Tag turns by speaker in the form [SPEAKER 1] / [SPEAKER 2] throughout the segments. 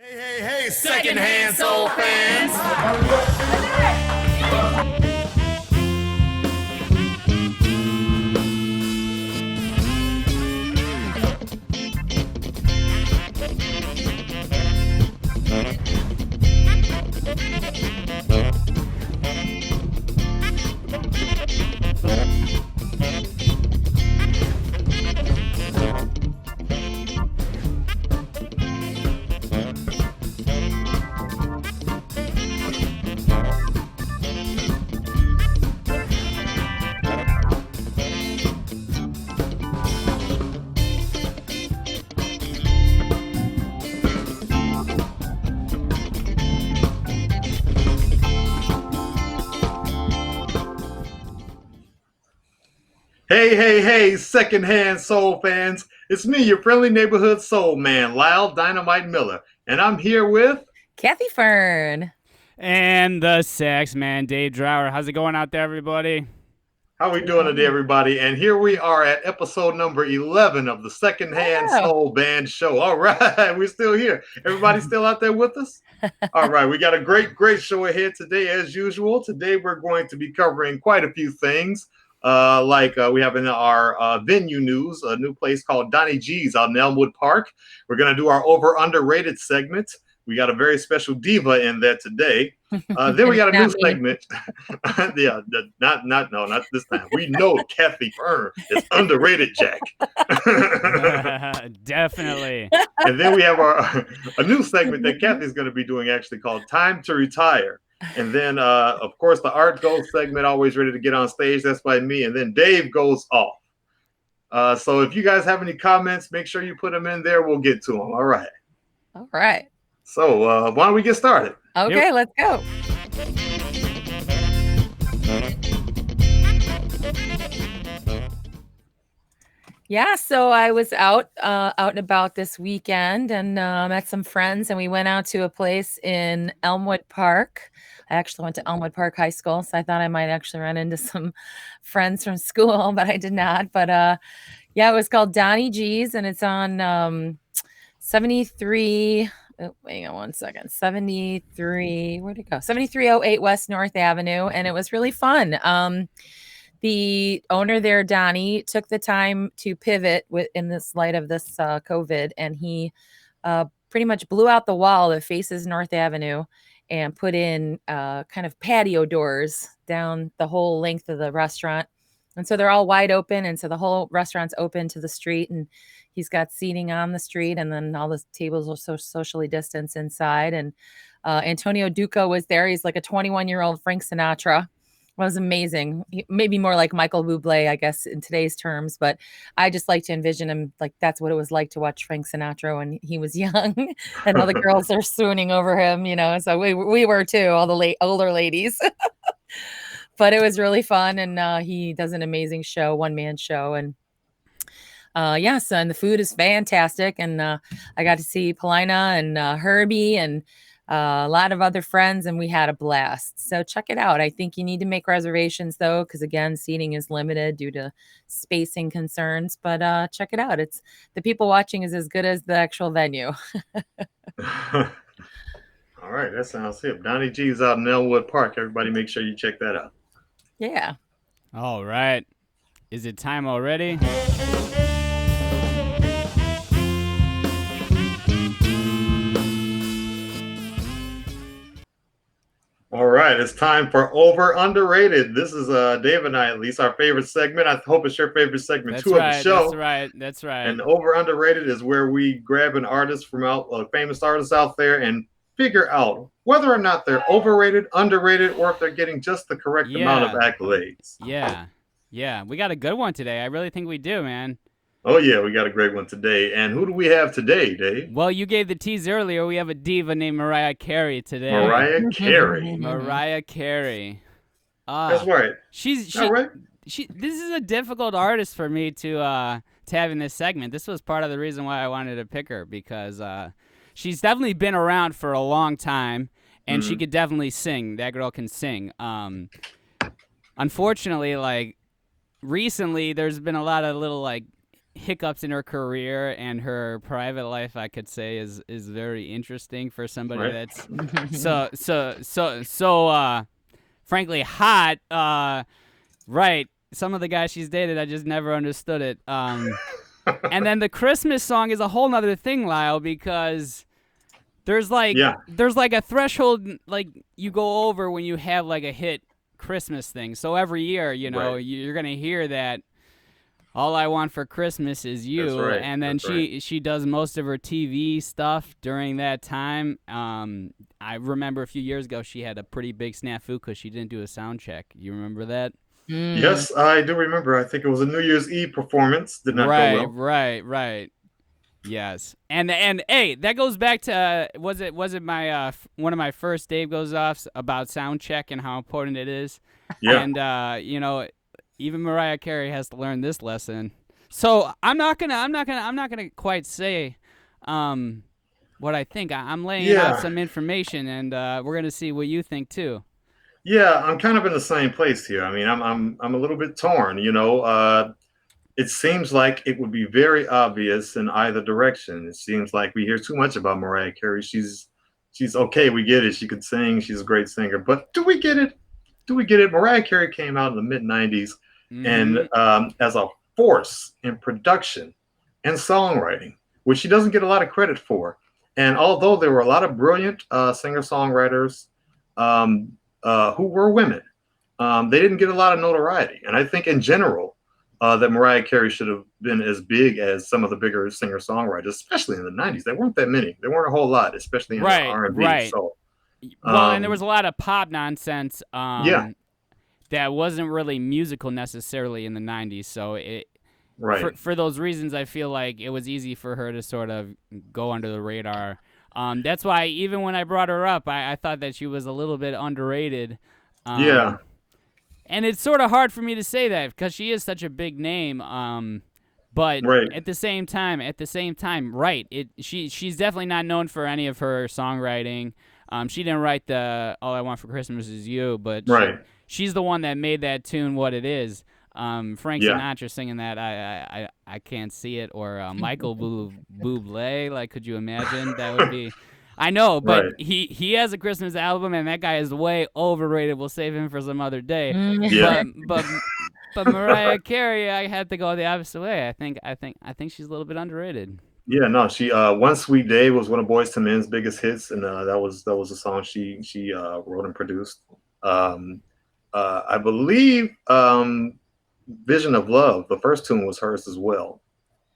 [SPEAKER 1] Hey, secondhand soul fans. Hey, secondhand soul fans. It's me, your friendly neighborhood soul man, Lyle Dynamite Miller. And I'm here with...
[SPEAKER 2] Kathy Fern.
[SPEAKER 3] And the sax man, Dave Drower. How's it going out there, everybody?
[SPEAKER 1] How we doing today, everybody? And here we are at episode number 11 of the Secondhand Soul Band Show. All right, we're still here. Everybody still out there with us? All right, we got a great show ahead today, as usual. Today, we're going to be covering quite a few things. We have in our venue news, a new place called Donnie Gs out in Elmwood Park. We're going to do our over underrated segment. We got a very special diva in there today. Then we got a new segment. Yeah, not this time. We know Kathy Fern is underrated, Jack.
[SPEAKER 3] Definitely.
[SPEAKER 1] And then we have a new segment that Kathy's going to be doing, actually called Time to Retire. And then, of course, the Art Gold segment, always ready to get on stage. That's by me. And then Dave goes off. So if you guys have any comments, make sure you put them in there. We'll get to them. All right.
[SPEAKER 2] All right.
[SPEAKER 1] So why don't we get started?
[SPEAKER 2] Okay, Let's go. Yeah, so I was out and about this weekend and met some friends, and we went out to a place in Elmwood Park. I actually went to Elmwood Park High School, so I thought I might actually run into some friends from school, but I did not. But yeah, it was called Donnie Gs, and it's on 73. Oh, hang on one second. 73. Where'd it go? 7308 West North Avenue, and it was really fun. The owner there, Donnie, took the time to pivot in this light of this COVID, and he pretty much blew out the wall that faces North Avenue and put in kind of patio doors down the whole length of the restaurant. And so they're all wide open, and so the whole restaurant's open to the street, and he's got seating on the street, and then all the tables are socially distanced inside. And Antonio Duco was there. He's like a 21-year-old Frank Sinatra. It was amazing. Maybe more like Michael Bublé, I guess, in today's terms. But I just like to envision him like that's what it was like to watch Frank Sinatra when he was young, and all the girls are swooning over him. So we were too, all the older ladies. But it was really fun, and he does an amazing show, one-man show, and and the food is fantastic, and I got to see Paulina and Herbie and a lot of other friends, and we had a blast. So check it out. I think you need to make reservations, though, because, again, seating is limited due to spacing concerns, but check it out. It's the people watching is as good as the actual venue.
[SPEAKER 1] All right, that sounds hip. Donnie G's out in Elmwood Park. Everybody make sure you check that out.
[SPEAKER 2] Yeah.
[SPEAKER 3] All right. Is it time already?
[SPEAKER 1] All right, it's time for Over Underrated. This is Dave and I, at least, our favorite segment. I hope it's your favorite segment, too, of the show.
[SPEAKER 3] That's right.
[SPEAKER 1] And Over Underrated is where we grab an artist from famous artists out there and figure out whether or not they're overrated, underrated, or if they're getting just the correct amount of accolades.
[SPEAKER 3] Yeah. We got a good one today. I really think we do, man.
[SPEAKER 1] Oh, yeah, we got a great one today. And who do we have today, Dave?
[SPEAKER 3] Well, you gave the tease earlier. We have a diva named Mariah Carey today.
[SPEAKER 1] Mariah Carey. That's right.
[SPEAKER 3] She's
[SPEAKER 1] right.
[SPEAKER 3] This is a difficult artist for me to have in this segment. This was part of the reason why I wanted to pick her, because she's definitely been around for a long time, and she could definitely sing. That girl can sing. Unfortunately, recently there's been a lot of little hiccups in her career and her private life, I could say, is very interesting for somebody
[SPEAKER 1] Right.
[SPEAKER 3] that's so frankly hot. Right. Some of the guys she's dated, I just never understood it. And then the Christmas song is a whole nother thing, Lyle, because there's like a threshold like you go over when you have like a hit Christmas thing. So every year,
[SPEAKER 1] Right.
[SPEAKER 3] you're gonna hear that All I Want for Christmas Is You,
[SPEAKER 1] That's right.
[SPEAKER 3] and then she does most of her TV stuff during that time. I remember a few years ago she had a pretty big snafu because she didn't do a sound check. You remember that?
[SPEAKER 1] Yes, I do remember. I think it was a New Year's Eve performance. Did not go well.
[SPEAKER 3] Right. Yes, and hey, that goes back to was it my one of my first Dave Goes Offs about sound check and how important it is.
[SPEAKER 1] Yeah.
[SPEAKER 3] And even Mariah Carey has to learn this lesson. So I'm not gonna quite say what I think. I'm laying out some information, and we're gonna see what you think too.
[SPEAKER 1] Yeah, I'm kind of in the same place here. I mean, I'm a little bit torn. It seems like it would be very obvious in either direction. It seems like we hear too much about Mariah Carey. She's okay. We get it. She could sing. She's a great singer. But do we get it? Do we get it? Mariah Carey came out in the mid '90s, and as a force in production and songwriting, which she doesn't get a lot of credit for. And although there were a lot of brilliant singer-songwriters who were women, they didn't get a lot of notoriety. And I think in general, that Mariah Carey should have been as big as some of the bigger singer-songwriters, especially in the '90s. There weren't that many. There weren't a whole lot, especially in the R&B.
[SPEAKER 3] Right.
[SPEAKER 1] So,
[SPEAKER 3] well, and there was a lot of pop nonsense.
[SPEAKER 1] Yeah.
[SPEAKER 3] That wasn't really musical necessarily in the '90s. So for those reasons, I feel like it was easy for her to sort of go under the radar. That's why even when I brought her up, I thought that she was a little bit underrated.
[SPEAKER 1] Yeah.
[SPEAKER 3] And it's sort of hard for me to say that because she is such a big name. But at the same time, she's definitely not known for any of her songwriting. She didn't write the All I Want for Christmas Is You, but she's the one that made that tune what it is. Frank Sinatra singing that, I can't see it. Or Michael Bublé, like, could you imagine? That would be... I know, but he has a Christmas album, and that guy is way overrated. We'll save him for some other day.
[SPEAKER 1] Yeah.
[SPEAKER 3] But Mariah Carey, I had to go the opposite way. I think she's a little bit underrated.
[SPEAKER 1] Yeah, no, she "One Sweet Day" was one of Boyz II Men's biggest hits, and that was a song she wrote and produced. I believe "Vision of Love," the first tune, was hers as well.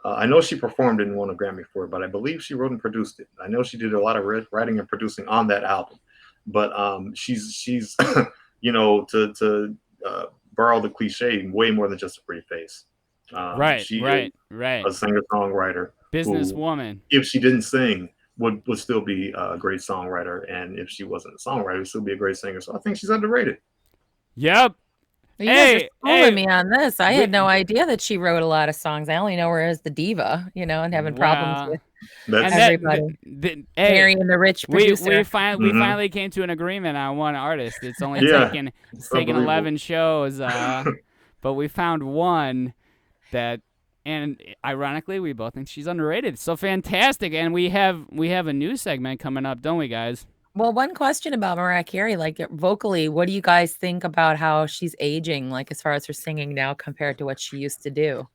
[SPEAKER 1] I know she performed and won a Grammy for it, but I believe she wrote and produced it. I know she did a lot of writing and producing on that album. But she's to borrow the cliche, way more than just a pretty face. She is a singer-songwriter,
[SPEAKER 3] businesswoman.
[SPEAKER 1] If she didn't sing, would still be a great songwriter, and if she wasn't a songwriter, would still be a great singer. So I think she's underrated.
[SPEAKER 3] Yep.
[SPEAKER 2] You guys are schooling me on this. I had no idea that she wrote a lot of songs. I only know her as the diva, and having problems with everybody. Marrying the rich producer.
[SPEAKER 3] We finally came to an agreement on one artist. It's only taken 11 shows, but we found one that, and ironically, we both think she's underrated. So fantastic, and we have a new segment coming up, don't we, guys?
[SPEAKER 2] Well, one question about Mariah Carey, like vocally, what do you guys think about how she's aging, like as far as her singing now compared to what she used to do?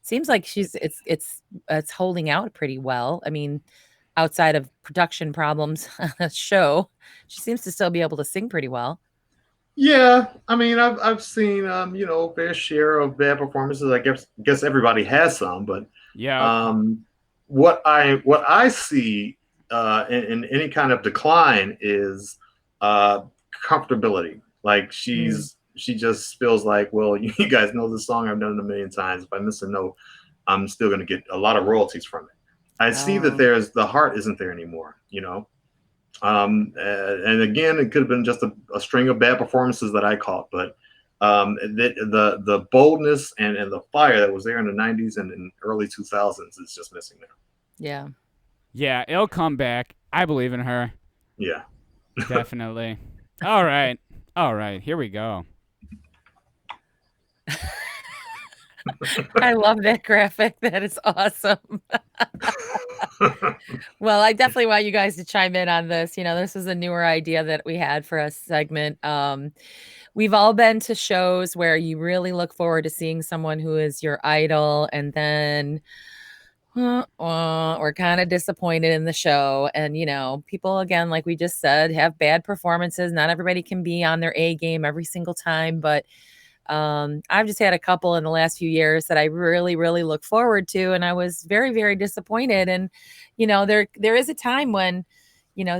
[SPEAKER 2] Seems like it's holding out pretty well. I mean, outside of production problems on the show, she seems to still be able to sing pretty well.
[SPEAKER 1] Yeah, I mean, I've seen fair share of bad performances. I guess everybody has some, but what I see in any kind of decline is comfortability. Like she just feels like, well, you guys know this song, I've done it a million times. If I miss a note, I'm still going to get a lot of royalties from it. I see that the heart isn't there anymore, and again, it could have been just a string of bad performances that I caught, but the boldness and the fire that was there in the '90s and in early 2000s is just missing now.
[SPEAKER 3] Yeah, it'll come back. I believe in her.
[SPEAKER 1] Yeah.
[SPEAKER 3] Definitely. All right. Here we go.
[SPEAKER 2] I love that graphic. That is awesome. Well, I definitely want you guys to chime in on this. This is a newer idea that we had for a segment. We've all been to shows where you really look forward to seeing someone who is your idol, and then we're kind of disappointed in the show. And, people, again, like we just said, have bad performances. Not everybody can be on their A game every single time, but I've just had a couple in the last few years that I really, really look forward to, and I was very, very disappointed. And there is a time when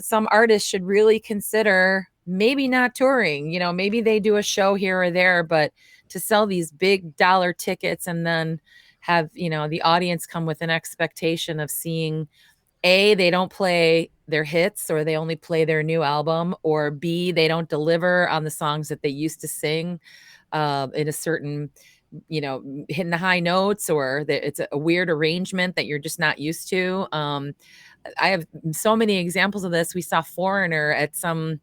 [SPEAKER 2] some artists should really consider maybe not touring. Maybe they do a show here or there, but to sell these big dollar tickets and then have the audience come with an expectation of seeing they don't play their hits, or they only play their new album, or B, they don't deliver on the songs that they used to sing in a certain, hitting the high notes, or that it's a weird arrangement that you're just not used to. I have so many examples of this. We saw Foreigner at some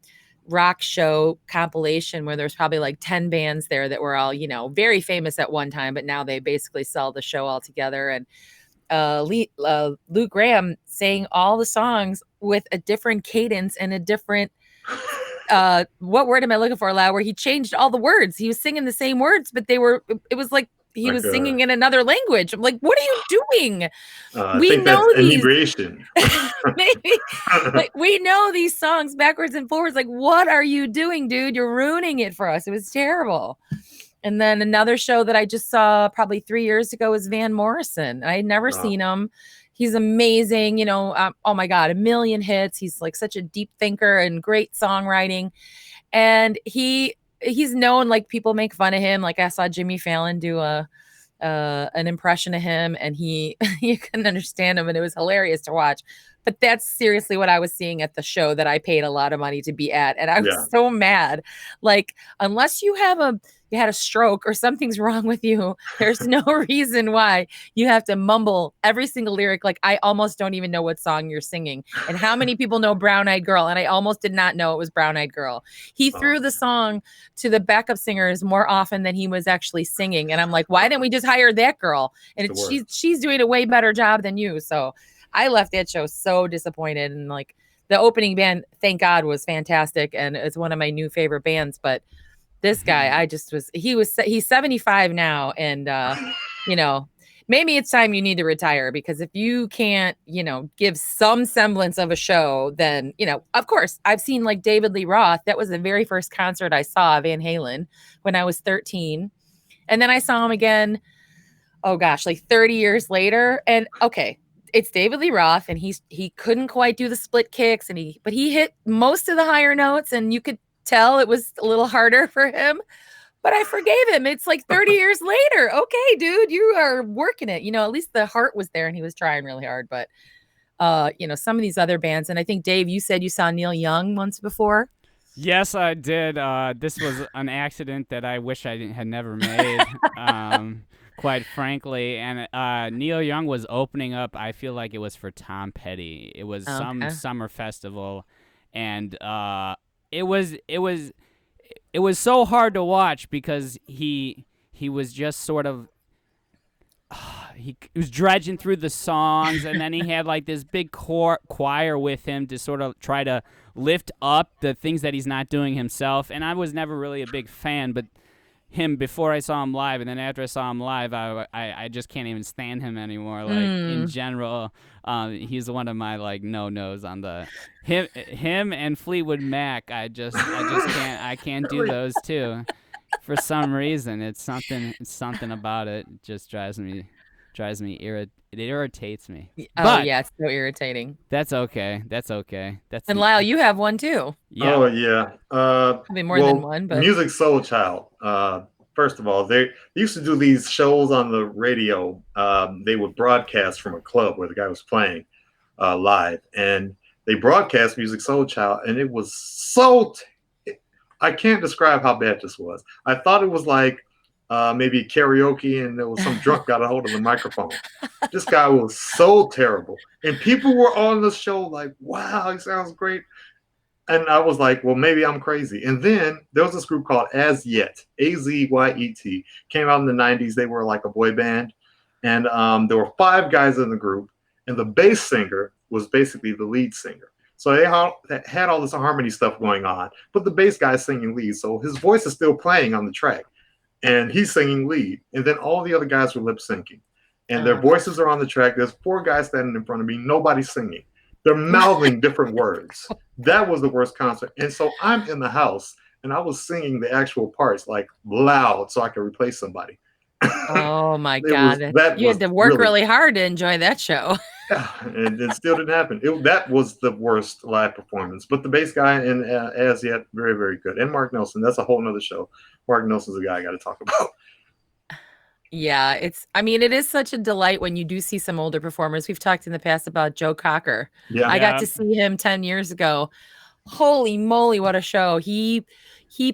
[SPEAKER 2] rock show compilation where there's probably like 10 bands there that were all, very famous at one time, but now they basically sell the show altogether. And Luke Graham sang all the songs with a different cadence and a different what word am I looking for, Lau? Where he changed all the words. He was singing the same words, but it was like he was singing in another language. I'm like, what are you doing?
[SPEAKER 1] We know these immigration.
[SPEAKER 2] Maybe, like, we know these songs backwards and forwards. Like, what are you doing, dude? You're ruining it for us. It was terrible. And then another show that I just saw probably 3 years ago was Van Morrison. I had never seen him. He's amazing. Oh my God, a million hits. He's like such a deep thinker and great songwriting. And he's known, like, people make fun of him. Like, I saw Jimmy Fallon do an impression of him, and you couldn't understand him, and it was hilarious to watch. But that's seriously what I was seeing at the show that I paid a lot of money to be at. And I was so mad. Like, unless you had a stroke or something's wrong with you, there's no reason why you have to mumble every single lyric. Like, I almost don't even know what song you're singing. And how many people know Brown Eyed Girl? And I almost did not know it was Brown Eyed Girl. He threw the song to the backup singers more often than he was actually singing. And I'm like, why didn't we just hire that girl? And she's doing a way better job than you. So I left that show so disappointed. And like, the opening band, thank God, was fantastic, and it's one of my new favorite bands. But this guy, he's 75 now, and maybe it's time you need to retire, because if you can't, give some semblance of a show, then, of course, I've seen like David Lee Roth. That was the very first concert I saw Van Halen when I was 13. And then I saw him again, oh gosh, like 30 years later. And okay, it's David Lee Roth, and he couldn't quite do the split kicks, but he hit most of the higher notes, and you could tell it was a little harder for him. But I forgave him. It's like 30 years later. Okay, dude, you are working it. At least the heart was there, and he was trying really hard. But some of these other bands, and I think, Dave, you said you saw Neil Young once before.
[SPEAKER 3] Yes, I did. This was an accident that I wish I had never made. Quite frankly. And Neil Young was opening up, I feel like it was for Tom Petty. It was some summer festival, and it was so hard to watch, because he was just sort of he was dredging through the songs, and then he had like this big choir with him to sort of try to lift up the things that he's not doing himself. And I was never really a big fan, but him before I saw him live, and then after I saw him live, I just can't even stand him anymore. Like, in general, he's one of my like no-nos on the him and Fleetwood Mac. I just can't do those two for some reason. It's something about it. It just drives me it irritates me.
[SPEAKER 2] Oh,
[SPEAKER 3] but
[SPEAKER 2] yeah, it's so irritating.
[SPEAKER 3] That's okay.
[SPEAKER 2] And Lyle, you have one too.
[SPEAKER 3] Yeah.
[SPEAKER 1] Oh yeah.
[SPEAKER 2] Maybe more than one, but
[SPEAKER 1] Music Soul Child. First of all, they used to do these shows on the radio. They would broadcast from a club where the guy was playing live, and they broadcast Music Soul Child, and it was I can't describe how bad this was. I thought it was like maybe karaoke, and there was some drunk got a hold of the microphone. This guy was so terrible, and people were on the show like, "Wow, he sounds great." And I was like, well, maybe I'm crazy. And then there was this group called As Yet, Azyet, came out in the 90s. They were like a boy band. And there were 5 guys in the group. And the bass singer was basically the lead singer. So they had all this harmony stuff going on, but the bass guy's singing lead. So his voice is still playing on the track and he's singing lead. And then all the other guys were lip syncing and their voices are on the track. There's 4 guys standing in front of me. Nobody's singing. They're mouthing different words. That was the worst concert. And so I'm in the house and I was singing the actual parts like loud so I could replace somebody.
[SPEAKER 2] Oh my God. You had to work really hard to enjoy that show.
[SPEAKER 1] Yeah, and it still didn't happen. That was the worst live performance. But the bass guy in As Yet, very, very good. And Mark Nelson, that's a whole nother show. Mark Nelson's a guy I got to talk about.
[SPEAKER 2] Yeah, it is such a delight when you do see some older performers. We've talked in the past about Joe Cocker.
[SPEAKER 1] Yeah.
[SPEAKER 2] I got to see him 10 years ago. Holy moly, what a show. He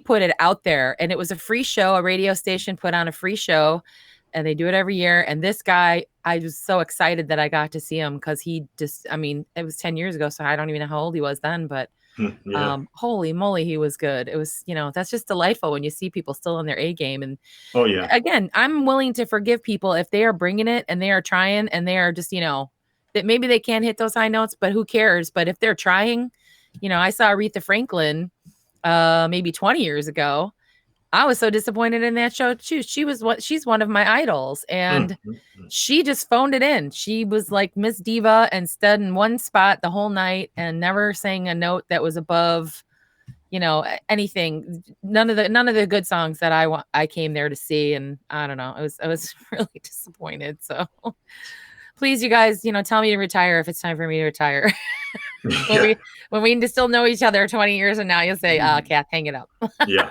[SPEAKER 2] put it out there and it was a free show. A radio station put on a free show and they do it every year. And this guy, I was so excited that I got to see him because it was 10 years ago. So I don't even know how old he was then, but holy moly, he was good. It was, that's just delightful when you see people still in their A game. And again, I'm willing to forgive people if they are bringing it and they are trying and they are just, that maybe they can't hit those high notes, but who cares? But if they're trying, I saw Aretha Franklin maybe 20 years ago. I was so disappointed in that show too. She's one of my idols and she just phoned it in. She was like Miss Diva and stood in one spot the whole night and never sang a note that was above, anything. None of the good songs that I came there to see. And I don't know, I was really disappointed. So please, you guys, tell me to retire if it's time for me to retire. when we still know each other 20 years and now you'll say, Kath, hang it up.
[SPEAKER 1] Yeah.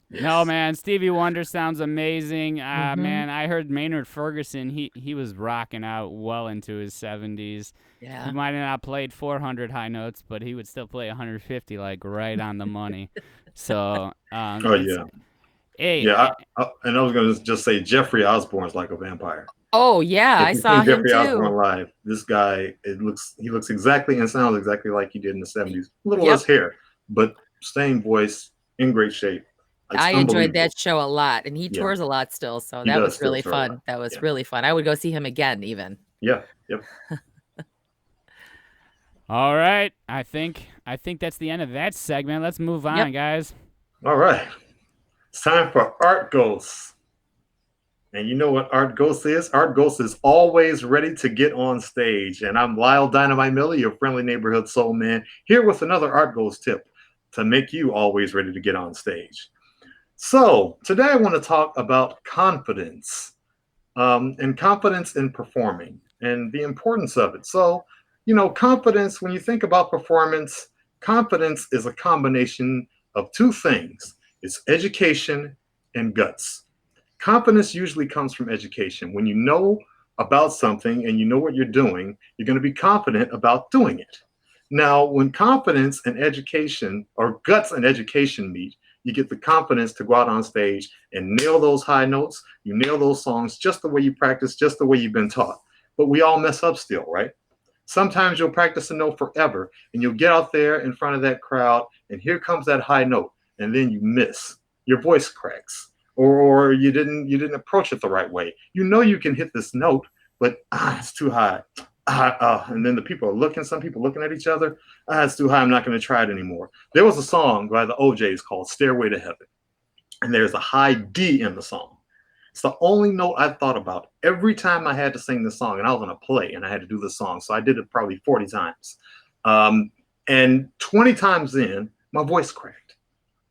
[SPEAKER 1] Yes.
[SPEAKER 3] No, man, Stevie Wonder sounds amazing. Man, I heard Maynard Ferguson, he was rocking out well into his 70s.
[SPEAKER 2] Yeah.
[SPEAKER 3] He might have not played 400 high notes, but he would still play 150 like right on the money. So, Hey.
[SPEAKER 1] Yeah, and I was going to just say Jeffrey Osborne's like a vampire.
[SPEAKER 2] Oh yeah, I saw him
[SPEAKER 1] Jeffrey
[SPEAKER 2] too.
[SPEAKER 1] Osborne live. This guy, he looks exactly and sounds exactly like he did in the 70s. A little less hair, but same voice, in great shape.
[SPEAKER 2] I enjoyed that show a lot, and he tours a lot still, so that was really fun. That was really fun. I would go see him again, even.
[SPEAKER 1] Yeah. Yep.
[SPEAKER 3] All right, I think that's the end of that segment. Let's move on, guys.
[SPEAKER 1] All right, it's time for Art Ghosts. And you know what Art Ghost is? Art Ghost is always ready to get on stage. And I'm Lyle Dynamite Miller, your friendly neighborhood soul man, here with another Art Ghost tip to make you always ready to get on stage. So today I want to talk about confidence and confidence in performing and the importance of it. So, confidence, when you think about performance, confidence is a combination of 2 things. It's education and guts. Confidence usually comes from education. When you know about something and you know what you're doing, you're going to be confident about doing it. Now, when confidence and education, or guts and education meet, you get the confidence to go out on stage and nail those high notes. You nail those songs just the way you practice, just the way you've been taught. But we all mess up still, right? Sometimes you'll practice a note forever and you'll get out there in front of that crowd and here comes that high note and then you miss. Your voice cracks or you didn't approach it the right way. You know you can hit this note, but it's too high. And then the people are looking, some people looking at each other. It's too high. I'm not going to try it anymore. There was a song by the OJs called Stairway to Heaven. And there's a high D in the song. It's the only note I thought about every time I had to sing this song. And I was on a play and I had to do this song. So I did it probably 40 times. And 20 times in, my voice cracked.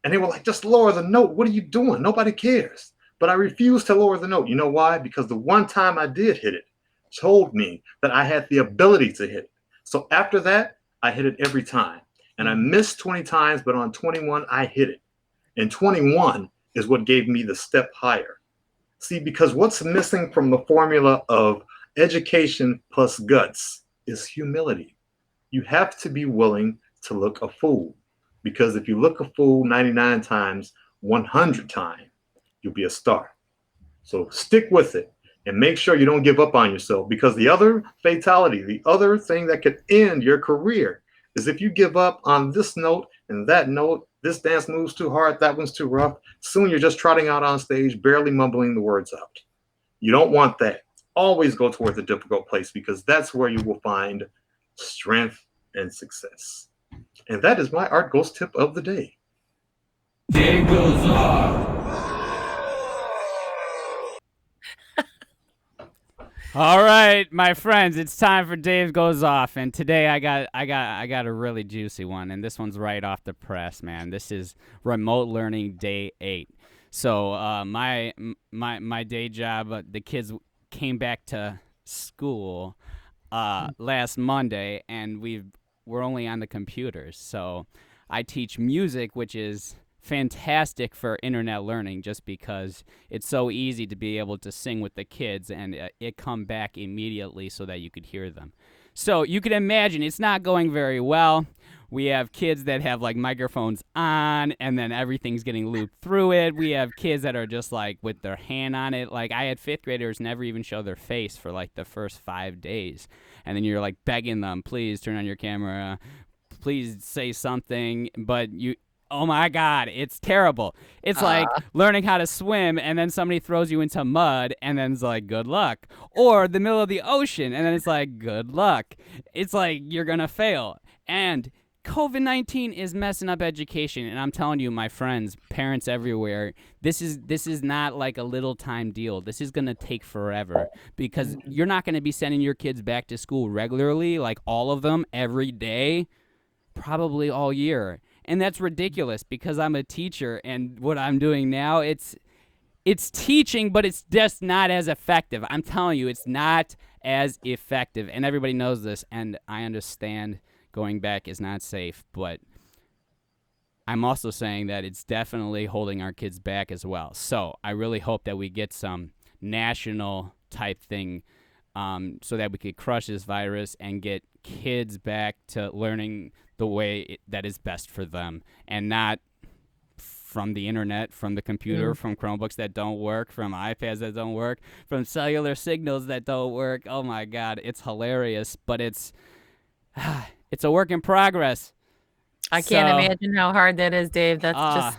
[SPEAKER 1] And they were like, just lower the note. What are you doing? Nobody cares. But I refused to lower the note. You know why? Because the one time I did hit it, told me that I had the ability to hit it. So after that, I hit it every time. And I missed 20 times, but on 21, I hit it. And 21 is what gave me the step higher. See, because what's missing from the formula of education plus guts is humility. You have to be willing to look a fool. Because if you look a fool 99 times, 100 times, you'll be a star. So stick with it. And make sure you don't give up on yourself, because the other fatality, the other thing that could end your career is if you give up on this note and that note, this dance move's too hard, that one's too rough, soon you're just trotting out on stage, barely mumbling the words out. You don't want that. Always go towards a difficult place because that's where you will find strength and success. And that is my art ghost tip of the day.
[SPEAKER 4] Day goes on.
[SPEAKER 3] All right, my friends, it's time for Dave Goes Off, and today I got a really juicy one, and this one's right off the press, man. This is remote learning day 8. So my day job, the kids came back to school last Monday, and we're only on the computers. So I teach music, which is fantastic for internet learning just because it's so easy to be able to sing with the kids and it come back immediately so that you could hear them. So you can imagine it's not going very well. We have kids that have like microphones on and then everything's getting looped through it. We have kids that are just like with their hand on it. Like I had 5th graders never even show their face for like the first 5 days. And then you're like begging them, please turn on your camera, please say something, but oh my God, it's terrible. It's like learning how to swim and then somebody throws you into mud and then it's like, good luck. Or the middle of the ocean and then it's like, good luck. It's like, you're going to fail. And COVID-19 is messing up education. And I'm telling you, my friends, parents everywhere, this is not like a little time deal. This is going to take forever because you're not going to be sending your kids back to school regularly, like all of them every day, probably all year. And that's ridiculous because I'm a teacher and what I'm doing now, it's teaching, but it's just not as effective. I'm telling you, it's not as effective. And everybody knows this, and I understand going back is not safe, but I'm also saying that it's definitely holding our kids back as well. So I really hope that we get some national type thing so that we could crush this virus and get kids back to learning the way that is best for them and not from the internet, from the computer, from Chromebooks that don't work, from iPads that don't work, from cellular signals that don't work. Oh my God, it's hilarious, but it's a work in progress.
[SPEAKER 2] I can't imagine how hard that is, Dave. That's just.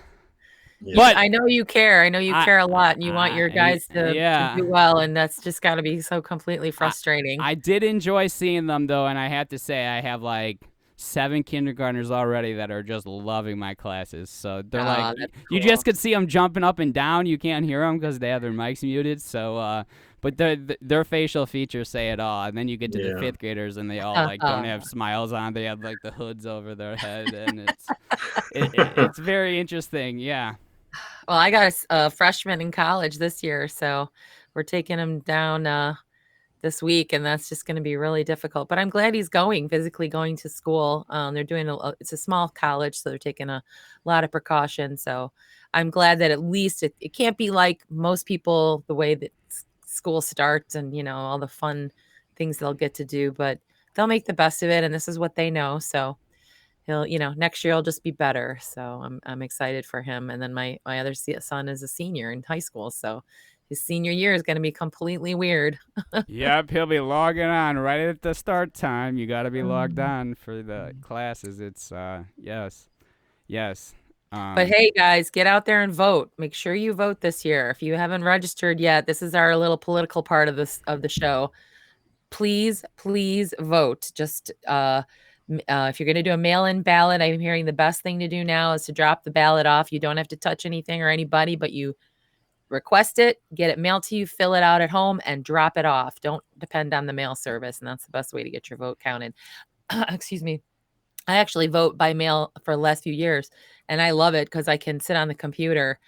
[SPEAKER 1] Yeah.
[SPEAKER 2] But I know you care. I know you care a lot, and you want your guys to do well, and that's just got to be so completely frustrating.
[SPEAKER 3] I did enjoy seeing them, though, and I have to say I have like 7 kindergartnners already that are just loving my classes. So they're like, you just could see them jumping up and down. You can't hear them because they have their mics muted. So, but their facial features say it all. And then you get to the 5th graders, and they all like don't have smiles on. They have like the hoods over their head, and it's very interesting. Yeah.
[SPEAKER 2] Well, I got a freshman in college this year, so we're taking him down this week, and that's just going to be really difficult. But I'm glad he's physically going to school. They're doing it's a small college, so they're taking a lot of precautions. So I'm glad that at least it can't be like most people the way that school starts and all the fun things they'll get to do, but they'll make the best of it, and this is what they know. So he'll, next year he'll just be better. So I'm excited for him. And then my other son is a senior in high school, so his senior year is going to be completely weird.
[SPEAKER 3] Yep, he'll be logging on right at the start time. You got to be logged on for the classes. It's yes.
[SPEAKER 2] But hey, guys, get out there and vote. Make sure you vote this year. If you haven't registered yet, this is our little political part of the show. Please vote. Just if you're going to do a mail-in ballot, I'm hearing the best thing to do now is to drop the ballot off. You don't have to touch anything or anybody, but you request it, get it mailed to you, fill it out at home, and drop it off. Don't depend on the mail service, and that's the best way to get your vote counted. Excuse me. I actually vote by mail for the last few years, and I love it because I can sit on the computer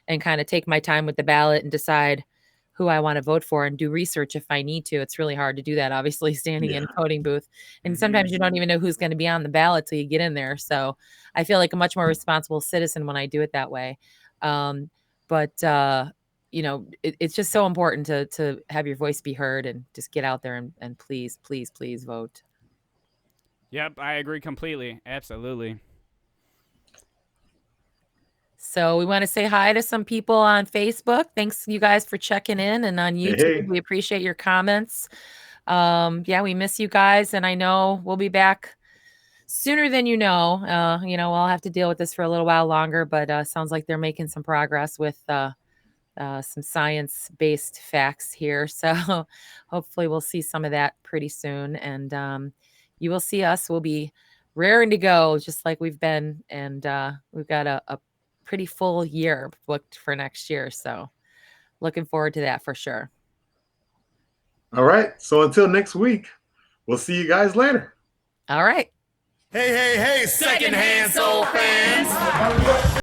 [SPEAKER 2] and kind of take my time with the ballot and decide who I want to vote for and do research if I need to. It's really hard to do that, obviously, standing in a voting booth. And sometimes you don't even know who's going to be on the ballot till you get in there. So I feel like a much more responsible citizen when I do it that way. It's just so important to have your voice be heard and just get out there and please vote.
[SPEAKER 3] Yep, I agree completely. Absolutely.
[SPEAKER 2] So we want to say hi to some people on Facebook. Thanks, you guys, for checking in. And on YouTube,
[SPEAKER 1] Hey.
[SPEAKER 2] We appreciate your comments. We miss you guys. And I know we'll be back sooner than you know. We'll have to deal with this for a little while longer, but sounds like they're making some progress with some science-based facts here. So hopefully we'll see some of that pretty soon. And you will see us. We'll be raring to go, just like we've been. And we've got a pretty full year booked for next year. So looking forward to that for sure.
[SPEAKER 1] All right. So until next week, we'll see you guys later.
[SPEAKER 2] All right.
[SPEAKER 1] Hey, secondhand soul fans.